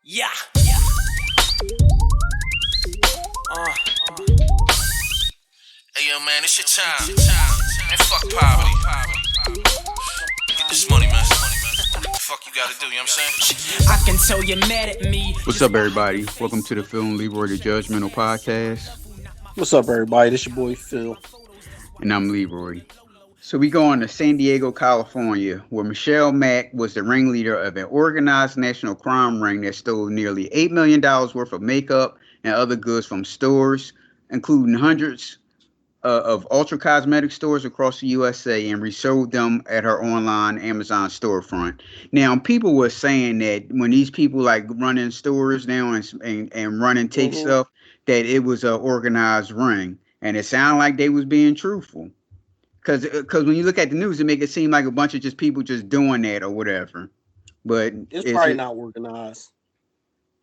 Yeah. Hey yo, man, it's your time. And fuck poverty. Get this money, man. What the fuck you gotta do, you know what I'm saying? I can tell you're mad at me. What's up, everybody? Welcome to the Film Leroy the Judgmental Podcast. What's up, everybody? This your boy Phil. And I'm Leroy. So we go on to San Diego, California, where Michelle Mack was the ringleader of an organized national crime ring that stole nearly $8 million worth of makeup and other goods from stores, including hundreds of ultra cosmetic stores across the USA, and resold them at her online Amazon storefront. Now, people were saying that when these people like running stores now and run and take stuff, that it was an organized ring, and it sounded like they was being truthful. Because when you look at the news, it make it seem like a bunch of just people just doing that or whatever. But it's probably not organized,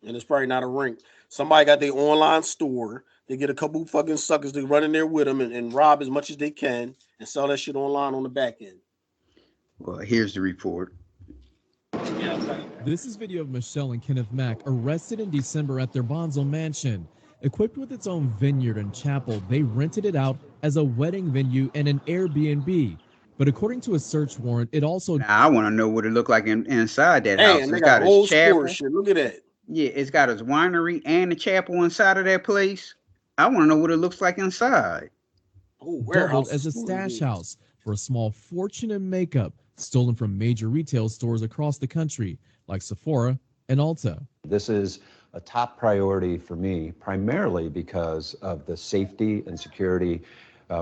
and it's probably not a ring. Somebody got their online store. They get a couple fucking suckers to run in there with them and rob as much as they can and sell that shit online on the back end. Well, here's the report. This is video of Michelle and Kenneth Mack arrested in December at their Bonzo mansion. Equipped with its own vineyard and chapel, they rented it out as a wedding venue and an Airbnb. But according to a search warrant, it also... Now, I want to know what it looked like inside that house. It's got his chapel. Shit. Look at that. Yeah, it's got his winery and a chapel inside of that place. I want to know what it looks like inside. Doubled as a stash house for a small fortune in makeup stolen from major retail stores across the country, like Sephora and Ulta. This is a top priority for me, primarily because of the safety and security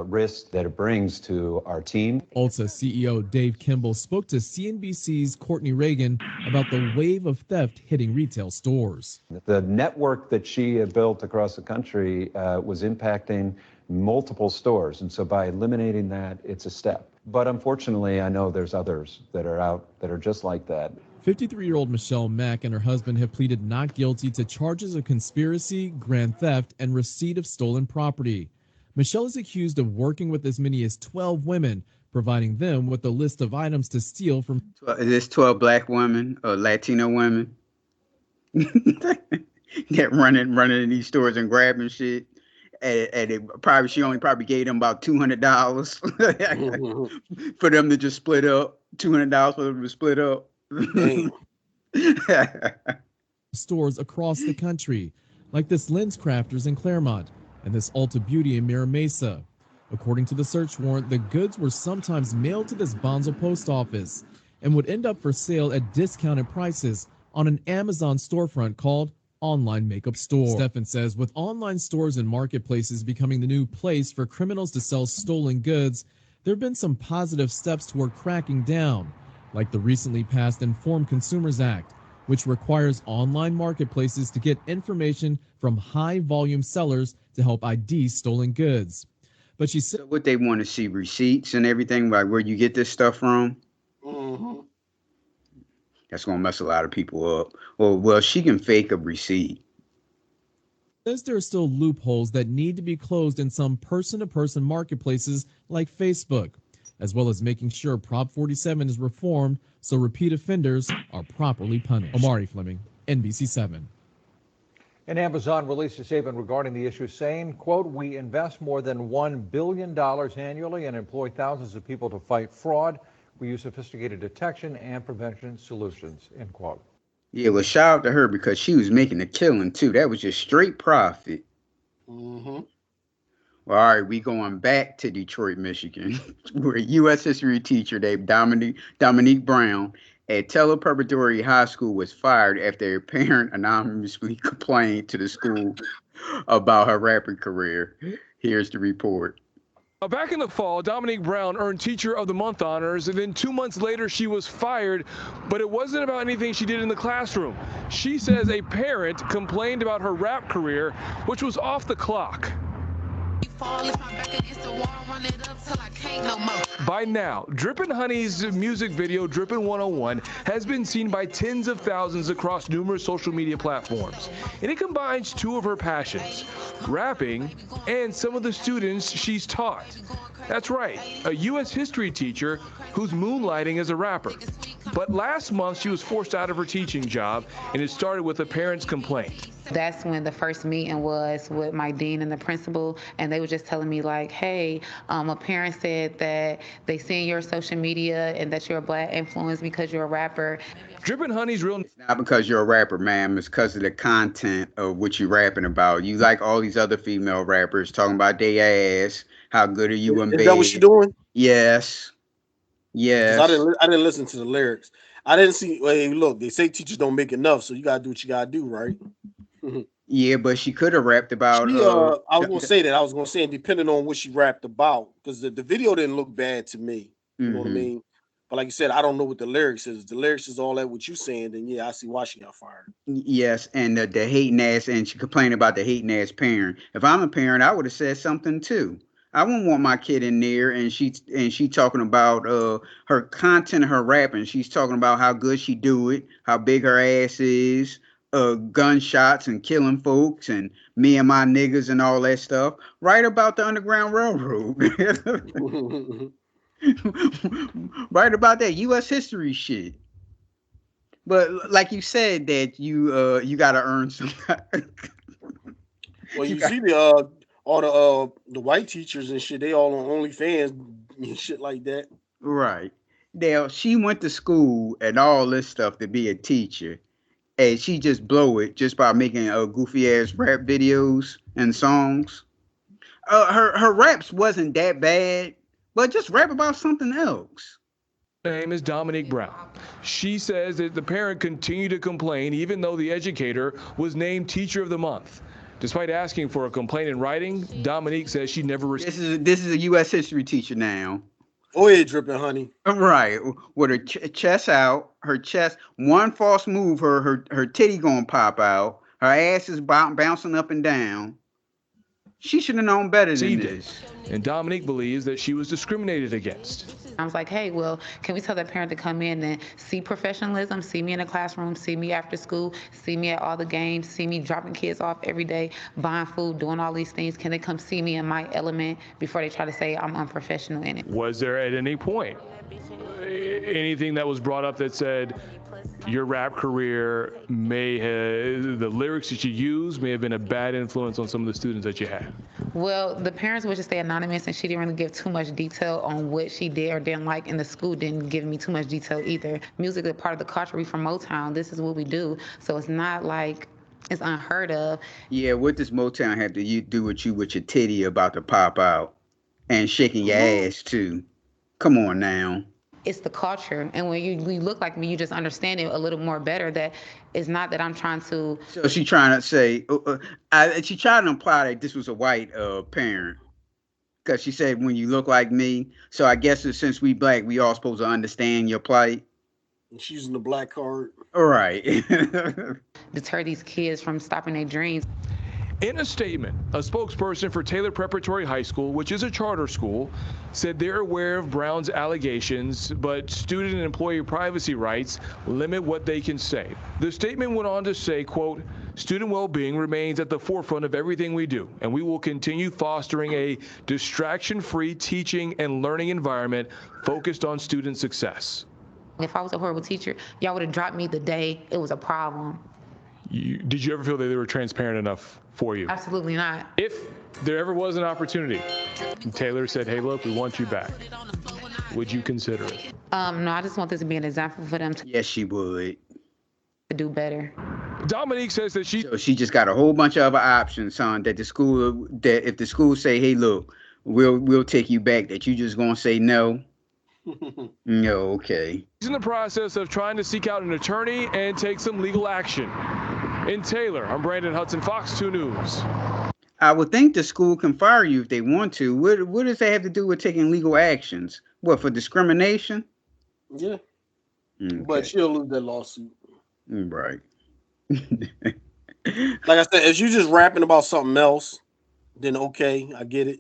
risks that it brings to our team. Ulta CEO Dave Kimball spoke to CNBC's Courtney Reagan about the wave of theft hitting retail stores. The network that she had built across the country was impacting multiple stores, and so by eliminating that, it's a step. But unfortunately, I know there's others that are out that are just like that. 53-year-old Michelle Mack and her husband have pleaded not guilty to charges of conspiracy, grand theft, and receipt of stolen property. Michelle is accused of working with as many as 12 women, providing them with a list of items to steal from... Is this 12 black women or Latino women that running in these stores and grabbing shit? And she only gave them about $200 for them to just split up. $200 for them to split up. Stores across the country, like this Lens Crafters in Claremont and this Ulta Beauty in Mira Mesa. According to the search warrant, the goods were sometimes mailed to this Bonzo post office and would end up for sale at discounted prices on an Amazon storefront called Online Makeup Store. Stefan says with online stores and marketplaces becoming the new place for criminals to sell stolen goods, there have been some positive steps toward cracking down, like the recently passed Informed Consumers Act, which requires online marketplaces to get information from high-volume sellers to help ID stolen goods. But she said... So what they want to see, receipts and everything, like where you get this stuff from? Mm-hmm. That's going to mess a lot of people up. Well, she can fake a receipt. Says there are still loopholes that need to be closed in some person-to-person marketplaces like Facebook, as well as making sure Prop 47 is reformed so repeat offenders are properly punished. Omari Fleming, NBC7. And Amazon released a statement regarding the issue saying, quote, "We invest more than $1 billion annually and employ thousands of people to fight fraud. We use sophisticated detection and prevention solutions," end quote. Yeah, well, shout out to her because she was making a killing, too. That was just straight profit. Mm-hmm. Well, all right, we going back to Detroit, Michigan, where a U.S. history teacher named Dominique Brown at Teller Preparatory High School was fired after a parent anonymously complained to the school about her rapping career. Here's the report. Back in the fall, Dominique Brown earned Teacher of the Month honors, and then 2 months later she was fired, but it wasn't about anything she did in the classroom. She says a parent complained about her rap career, which was off the clock. By now, DrippinHoney's music video, Drippin' 101, has been seen by tens of thousands across numerous social media platforms. And it combines two of her passions, rapping and some of the students she's taught. That's right, a U.S. history teacher who's moonlighting as a rapper. But last month, she was forced out of her teaching job, and it started with a parent's complaint. That's when the first meeting was with my dean and the principal, and they were just telling me like, hey, a parent said that they seen your social media and that you're a black influence because you're a rapper. DrippinHoney's real... It's not because you're a rapper, ma'am. It's because of the content of what you're rapping about. You like all these other female rappers talking about their ass, how good are you in bed. Is that what she doing? Yes. Yes. I didn't listen to the lyrics. I didn't see. Hey, look, they say teachers don't make enough, so you gotta do what you gotta do, right? Yeah, but she could have rapped about. I was gonna say that. I was gonna say, depending on what she rapped about, because the video didn't look bad to me. You know what I mean? But like you said, I don't know what the lyrics is. The lyrics is all that what you saying, then yeah, I see why she got fired. Yes, and the hating ass, and she complained about the hating ass parent. If I'm a parent, I would have said something too. I wouldn't want my kid in there, and she talking about her content, her rapping. She's talking about how good she do it, how big her ass is, gunshots and killing folks, and me and my niggas and all that stuff. Right about the Underground Railroad. Right about that U.S. history shit. But like you said, that you got to earn some. Well, you see all the white teachers and shit, they all on OnlyFans and shit like that. Right. Now, she went to school and all this stuff to be a teacher, and she just blow it just by making goofy ass rap videos and songs. Her raps wasn't that bad, but just rap about something else. Her name is Dominique Brown. She says that the parent continued to complain even though the educator was named Teacher of the Month. Despite asking for a complaint in writing, Dominique says she never received. This is a U.S. history teacher now. Oh yeah, DrippinHoney. Right, with her chest out, her chest. One false move, her titty gonna pop out. Her ass is bouncing up and down. She should have known better than this. And Dominique believes that she was discriminated against. I was like, hey, well, can we tell that parent to come in and see professionalism, see me in the classroom, see me after school, see me at all the games, see me dropping kids off every day, buying food, doing all these things. Can they come see me in my element before they try to say I'm unprofessional in it? Was there at any point anything that was brought up that said your rap career may have, the lyrics that you use may have been a bad influence on some of the students that you had? Well, the parents would just stay anonymous, and she didn't really give too much detail on what she did or didn't like, and the school didn't give me too much detail either. Music is part of the culture. We from Motown. This is what we do. So it's not like it's unheard of. Yeah, what does Motown have to do with you with your titty about to pop out and shaking your ass too? Come on now. It's the culture, and when you look like me, you just understand it a little more better. That it's not that I'm trying to. So she trying to say, she tried to imply that this was a white parent, because she said when you look like me. So I guess that since we black, we all supposed to understand your plight. And she's using the black card. All right. Deter these kids from stopping their dreams. In a statement, a spokesperson for Taylor Preparatory High School, which is a charter school, said they're aware of Brown's allegations, but student and employee privacy rights limit what they can say. The statement went on to say, quote, student well-being remains at the forefront of everything we do, and we will continue fostering a distraction-free teaching and learning environment focused on student success. If I was a horrible teacher, y'all would have dropped me the day it was a problem. Did you ever feel that they were transparent enough for you? Absolutely not. If there ever was an opportunity, and Taylor said, hey, look, we want you back, would you consider it? No, I just want this to be an example for them to Yes, she would. do better. Dominique says that she just got a whole bunch of other options, son, that if the school say, hey, look, we'll take you back, that you just gonna say no. No, okay. He's in the process of trying to seek out an attorney and take some legal action. In Taylor, I'm Brandon Hudson, Fox 2 News. I would think the school can fire you if they want to. What does that have to do with taking legal actions? What, for discrimination? Yeah. Okay. But she'll lose that lawsuit. Right. Like I said, if you just rapping about something else, then okay, I get it.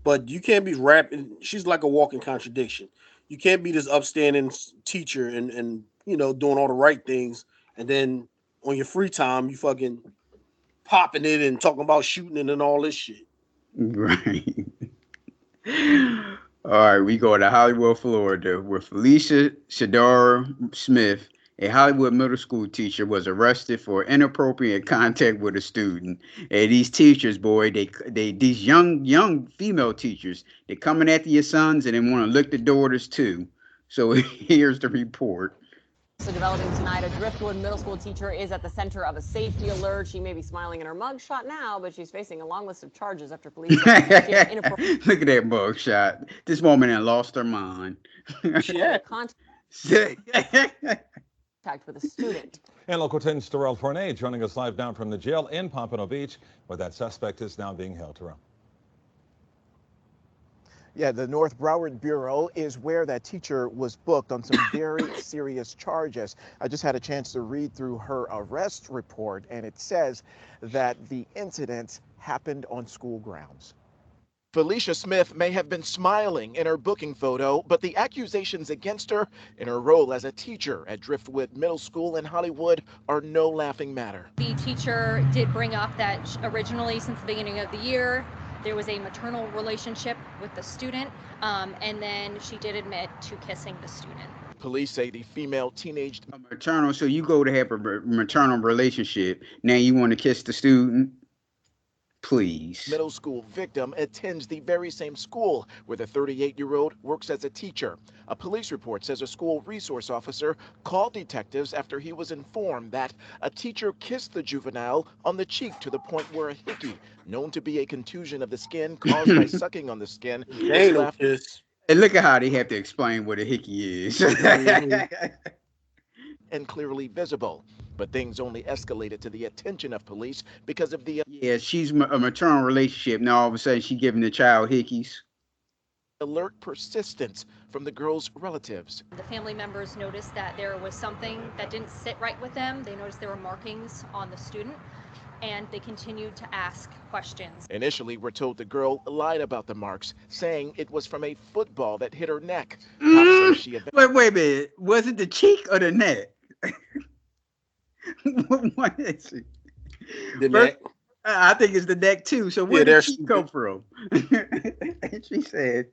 But you can't be rapping. She's like a walking contradiction. You can't be this upstanding teacher and you know, doing all the right things, and then on your free time you fucking popping it and talking about shooting it and all this shit. Right. All right, we go to Hollywood, Florida, where Felicia Shadara Smith, a Hollywood middle school teacher, was arrested for inappropriate contact with a student. And these teachers, boy, these young female teachers, they coming after your sons and they want to lick the daughters too. So here's the report. So developing tonight, a Driftwood middle school teacher is at the center of a safety alert. She may be smiling in her mugshot now, but she's facing a long list of charges after police said she had inappropriate Look at that mugshot. This woman had lost her mind. contact with a student. And Local 10's Terrell Fournay joining us live down from the jail in Pompano Beach, where that suspect is now being held. Terrell. Yeah, the North Broward Bureau is where that teacher was booked on some very serious charges. I just had a chance to read through her arrest report, and it says that the incident happened on school grounds. Felicia Smith may have been smiling in her booking photo, but the accusations against her in her role as a teacher at Driftwood Middle School in Hollywood are no laughing matter. The teacher did bring up that originally, since the beginning of the year, there was a maternal relationship with the student, and then she did admit to kissing the student. Police say the female teenage Maternal, so you go to have a maternal relationship. Now you want to kiss the student? Please. Middle school victim attends the very same school where the 38-year-old works as a teacher. A police report says a school resource officer called detectives after he was informed that a teacher kissed the juvenile on the cheek to the point where a hickey, known to be a contusion of the skin caused by sucking on the skin, was left. And look at how they have to explain what a hickey is. And clearly visible. But things only escalated to the attention of police because of the yeah, she's a maternal relationship. Now all of a sudden she's giving the child hickeys. Alert persistence from the girl's relatives. The family members noticed that there was something that didn't sit right with them. They noticed there were markings on the student, and they continued to ask questions. Initially, we're told the girl lied about the marks, saying it was from a football that hit her neck. She had Wait a minute. Was it the cheek or the neck? What is it? The neck. I think it's the neck too. So where did she come from? And she said,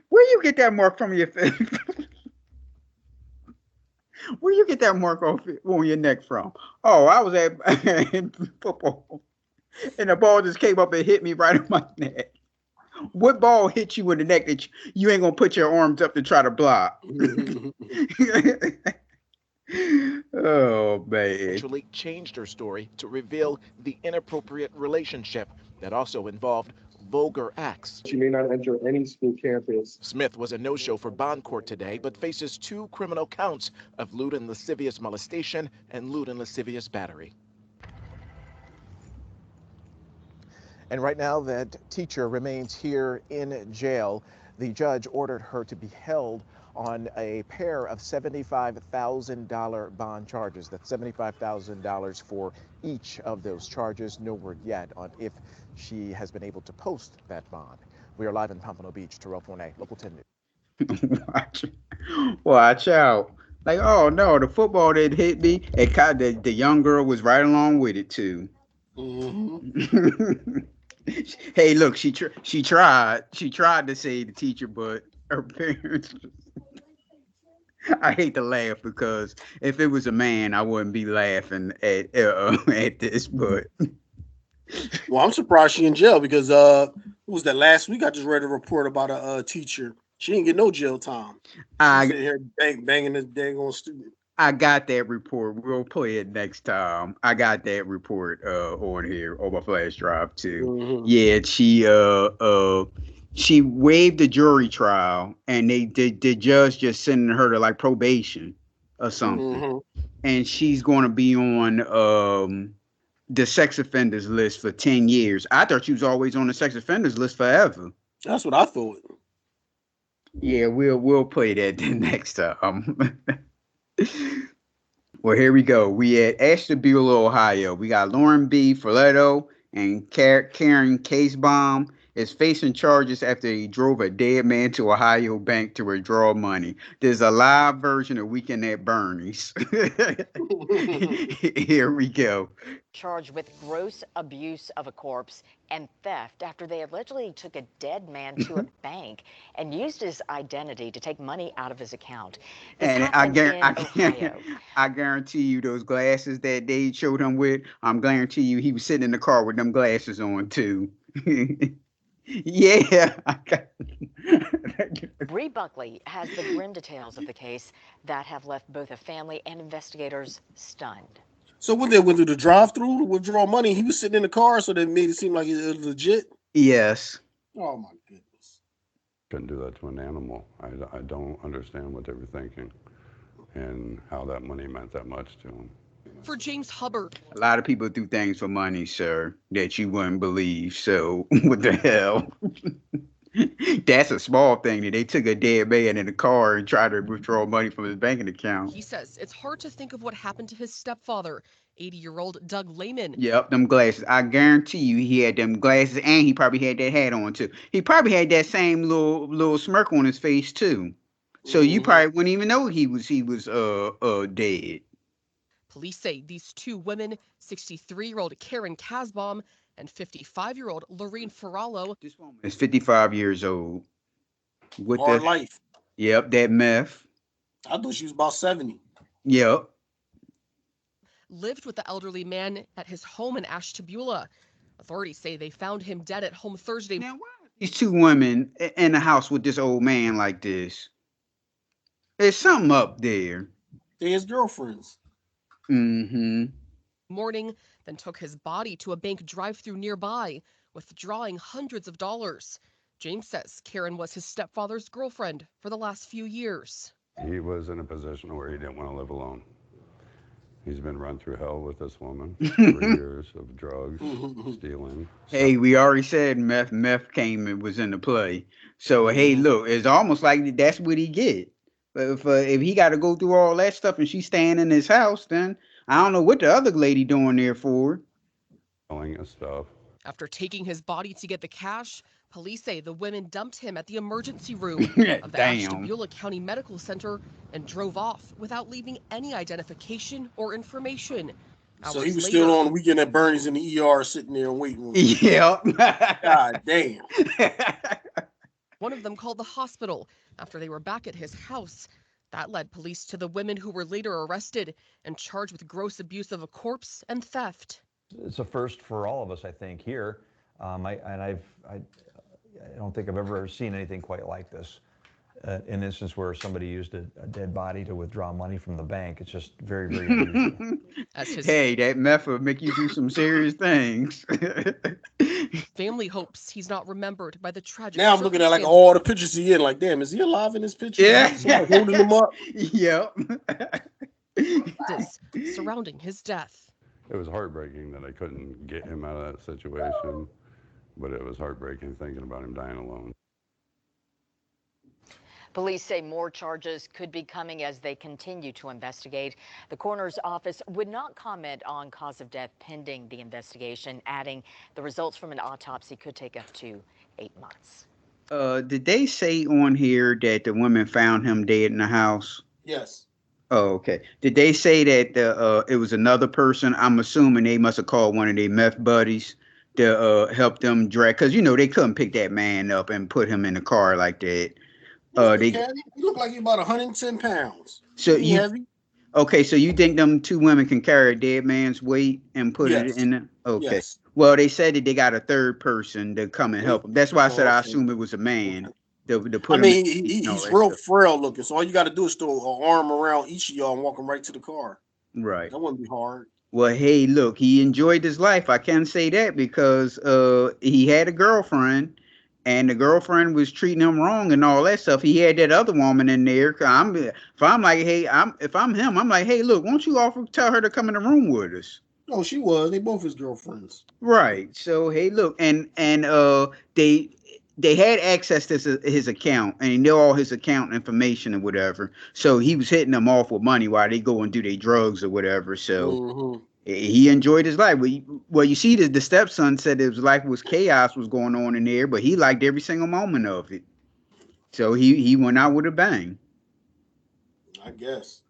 "Where you get that mark from your face? Where you get that mark on your neck from?" Oh, I was at football, and the ball just came up and hit me right on my neck. What ball hit you in the neck that you ain't gonna put your arms up to try to block? Oh, man. Actually changed her story to reveal the inappropriate relationship that also involved vulgar acts. She may not enter any school campus. Smith was a no-show for bond court today, but faces 2 criminal counts of lewd and lascivious molestation and lewd and lascivious battery. And right now, that teacher remains here in jail. The judge ordered her to be held on a pair of $75,000 bond charges. That's $75,000 for each of those charges. No word yet on if she has been able to post that bond. We are live in Pompano Beach. Terrell Fournay, Local 10 News. Watch out. Like, oh no, the football that hit me, and the young girl was right along with it too. Mm-hmm. Hey, look, she tried to save the teacher, but her parents. I hate to laugh because if it was a man, I wouldn't be laughing at this. But well, I'm surprised she in jail because what was that last week? I just read a report about a teacher. She didn't get no jail time. Sitting here banging this daggone student. I got that report. We'll play it next time. I got that report on here on my flash drive too. Mm-hmm. Yeah, she waived the jury trial, and the judge just sending her to like probation or something. Mm-hmm. And she's going to be on the sex offenders list for 10 years. I thought she was always on the sex offenders list forever. That's what I thought. Yeah, we'll play that the next time. Well, here we go. We at Ashtabula, Ohio. We got Lauren B. Folletto and Karen Casebaum is facing charges after he drove a dead man to Ohio bank to withdraw money. There's a live version of Weekend at Bernie's. Here we go. Charged with gross abuse of a corpse and theft after they allegedly took a dead man to a bank and used his identity to take money out of his account. This And happened in Ohio. I guarantee you those glasses that they showed him with, I'm guarantee you he was sitting in the car with them glasses on too. Yeah. Bree Buckley has the grim details of the case that have left both a family and investigators stunned. So when they went through the drive-through to withdraw money, he was sitting in the car, so that made it seem like it was legit. Yes. Oh my goodness. Couldn't do that to an animal. I don't understand what they were thinking and how that money meant that much to them. For James Hubbard, A lot of people do things for money, sir, that you wouldn't believe. So what the hell? That's a small thing that they took a dead man in the car and tried to withdraw money from his banking account. he says it's hard to think of what happened to his stepfather, 80-year-old Doug Lehman. Yep, them glasses. I guarantee you he had them glasses and he probably had that hat on too. He probably had that same little smirk on his face too. So you probably wouldn't even know he was dead. Police say these two women, 63-year-old Karen Kasbaum and 55-year-old Lorraine Ferrallo, Is 55 years old. With Hard the life. Yep, that meth. I thought she was about 70. Yep. lived with the elderly man at his home in Ashtabula. Authorities say they found him dead at home Thursday. Now, why are these two women in the house with this old man like this? There's something up there. They're his girlfriends. Mm-hmm. Morning, then took his body to a bank drive-through nearby, withdrawing hundreds of dollars. James says Karen was his stepfather's girlfriend for the last few years. He was in a position where he didn't want to live alone. He's been run through hell with this woman for years of drugs, stealing. Hey, we already said meth came and was in the play. So, hey, look, it's almost like that's what he get. But if he got to go through all that stuff and she's staying in his house, then I don't know what the other lady doing there for. Selling his stuff. After taking his body to get the cash, police say the women dumped him at the emergency room of the Ashtabula County Medical Center and drove off without leaving any identification or information. So he was still on the weekend at Bernie's in the ER sitting there waiting. Yeah. God damn. One of them called the hospital after they were back at his house. That led police to the women who were later arrested and charged with gross abuse of a corpse and theft. It's a first for all of us, I think, here. I don't think I've ever seen anything quite like this. An instance where somebody used a dead body to withdraw money from the bank. It's just very, very unusual. Hey, that meth will make you do some serious things. Family hopes he's not remembered by the tragic. Now I'm looking at like all the pictures he in, like, damn, is he alive in this picture? Yeah. Somebody holding him up. Yep. Surrounding his death. It was heartbreaking that I couldn't get him out of that situation, but it was heartbreaking thinking about him dying alone. Police say more charges could be coming as they continue to investigate. The coroner's office would not comment on cause of death pending the investigation, adding the results from an autopsy could take up to 8 months. Did they say on here that the women found him dead in the house? Yes. Oh, okay. Did they say that it was another person? I'm assuming they must have called one of their meth buddies to help them drag, because you know they couldn't pick that man up and put him in the car like that. He look like he's about 110 pounds. So He heavy? Okay, so you think them two women can carry a dead man's weight and put it in the, okay. Yes. Well, they said that they got a third person to come and help them. That's why I said I assume it was a man to put him in. He's real frail looking, so all you got to do is throw an arm around each of y'all and walk him right to the car. Right. That wouldn't be hard. Well, hey, look, he enjoyed his life. I can say that because he had a girlfriend, and the girlfriend was treating him wrong and all that stuff. He had that other woman in there. If I'm him, I'm like, hey, look, won't you tell her to come in the room with us? No, she was. They both his girlfriends. Right. So hey, look, and they had access to his account, and he knew all his account information and whatever. So he was hitting them off with money while they go and do their drugs or whatever. So he enjoyed his life. Well, you see, the stepson said his life was chaos was going on in there, but he liked every single moment of it. So he went out with a bang. I guess.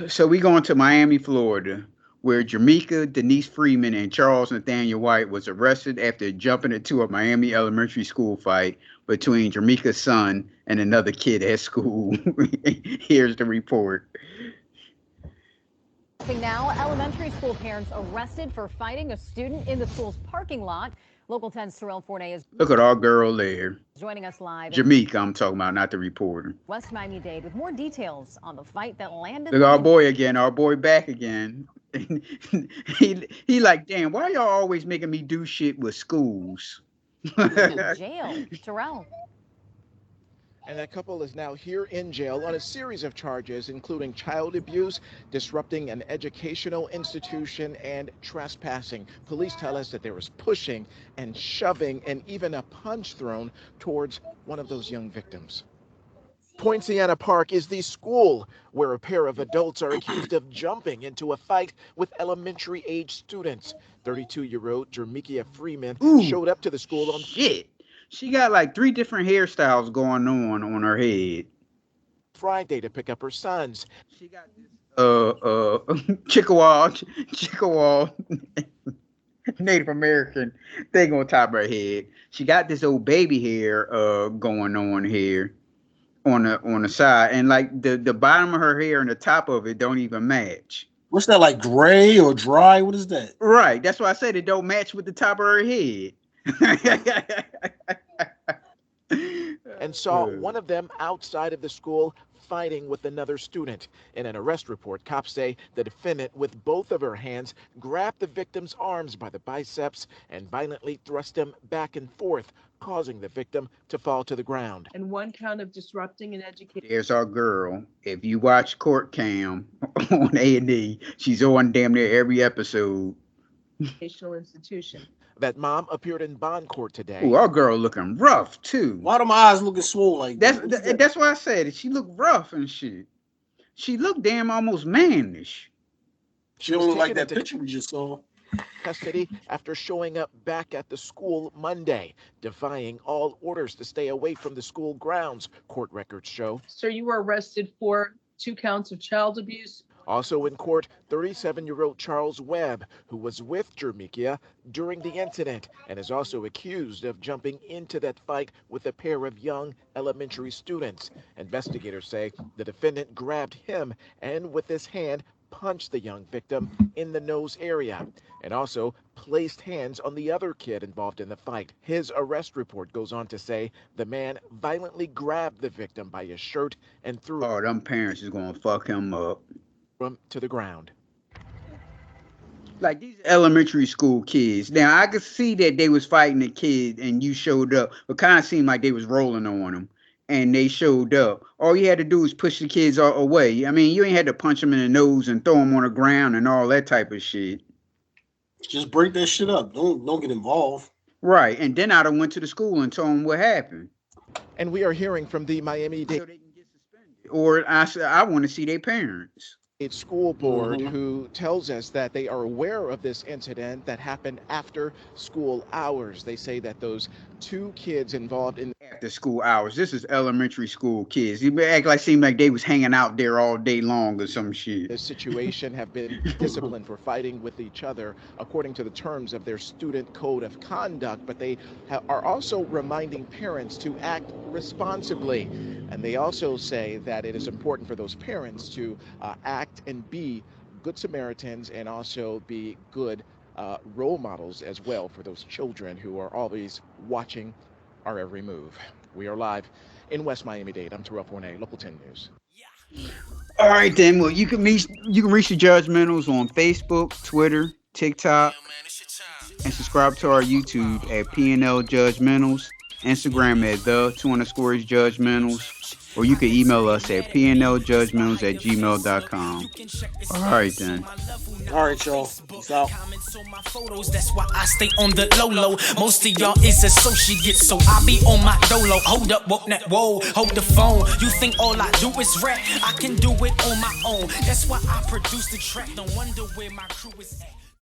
So we going to Miami, Florida, where Germikia, Denise Freeman, and Charles Nathaniel White was arrested after jumping into a Miami elementary school fight between Germikia's son and another kid at school. Here's the report. Now, elementary school parents arrested for fighting a student in the school's parking lot. Local 10's Terrell Forney is Look at our girl there. joining us live. Jamaica, I'm talking about, not the reporter. West Miami-Dade with more details on the fight that landed. Look, our boy again, our boy back again. he like, damn, why y'all always making me do shit with schools? Jail. Terrell. And that couple is now here in jail on a series of charges, including child abuse, disrupting an educational institution, and trespassing. Police tell us that there was pushing and shoving and even a punch thrown towards one of those young victims. Poinciana Park is the school where a pair of adults are accused of jumping into a fight with elementary-age students. 32-year-old Germikia Freeman showed up to the school on shit. She got like 3 different hairstyles going on her head. Friday to pick up her sons. She got this Chickasaw Native American thing on top of her head. She got this old baby hair going on here on the side, and like the bottom of her hair and the top of it don't even match. What's that, like gray or dry? What is that? Right, that's why I said it don't match with the top of her head. And saw one of them outside of the school fighting with another student. In an arrest report, cops say the defendant, with both of her hands, grabbed the victim's arms by the biceps and violently thrust him back and forth, causing the victim to fall to the ground. And 1 count of disrupting an education. There's our girl. If you watch Court Cam on A&E, she's on damn near every episode. Educational institution. That mom appeared in bond court today. Ooh, our girl looking rough too. Why are my eyes looking swollen like that? That's why I said it. She looked rough and shit. She looked damn almost mannish. She don't look like that picture we just saw. Custody after showing up back at the school Monday, defying all orders to stay away from the school grounds, court records show. Sir, you were arrested for 2 counts of child abuse. Also in court, 37-year-old Charles Webb, who was with Germikia during the incident and is also accused of jumping into that fight with a pair of young elementary students. Investigators say the defendant grabbed him and with his hand punched the young victim in the nose area and also placed hands on the other kid involved in the fight. His arrest report goes on to say the man violently grabbed the victim by his shirt and threw them parents is gonna fuck him up. To the ground. Like these elementary school kids. Now I could see that they was fighting the kid and you showed up, but kind of seemed like they was rolling on them and they showed up. All you had to do was push the kids away. I mean, you ain't had to punch them in the nose and throw them on the ground and all that type of shit. Just break that shit up. Don't get involved. Right, and then I'd have went to the school and told them what happened. And we are hearing from the Miami-Dade. Or I want to see their parents. School board who tells us that they are aware of this incident that happened after school hours. They say that those 2 kids involved in after school hours. This is elementary school kids. You act like seemed like they was hanging out there all day long or some shit. This situation have been disciplined for fighting with each other according to the terms of their student code of conduct, but they are also reminding parents to act responsibly. And they also say that it is important for those parents to act and be good Samaritans and also be good role models as well for those children who are always watching our every move. We are live in West Miami-Dade. I'm Terrell Forney, Local 10 News. All right, then. Well, you can reach the Judgementals on Facebook, Twitter, TikTok, and subscribe to our YouTube at pnljudgementals, Instagram at _judgementals, or you can email us at pnljudgementals@gmail.com. All right, then. All right, y'all. Peace out. That's why I stay on the low. Most of y'all is associates, so I be on my dolo. Hold up, whoa, hold the phone. You think all I do is rap? I can do it on my own. That's why I produce the track. Don't wonder where my crew is at.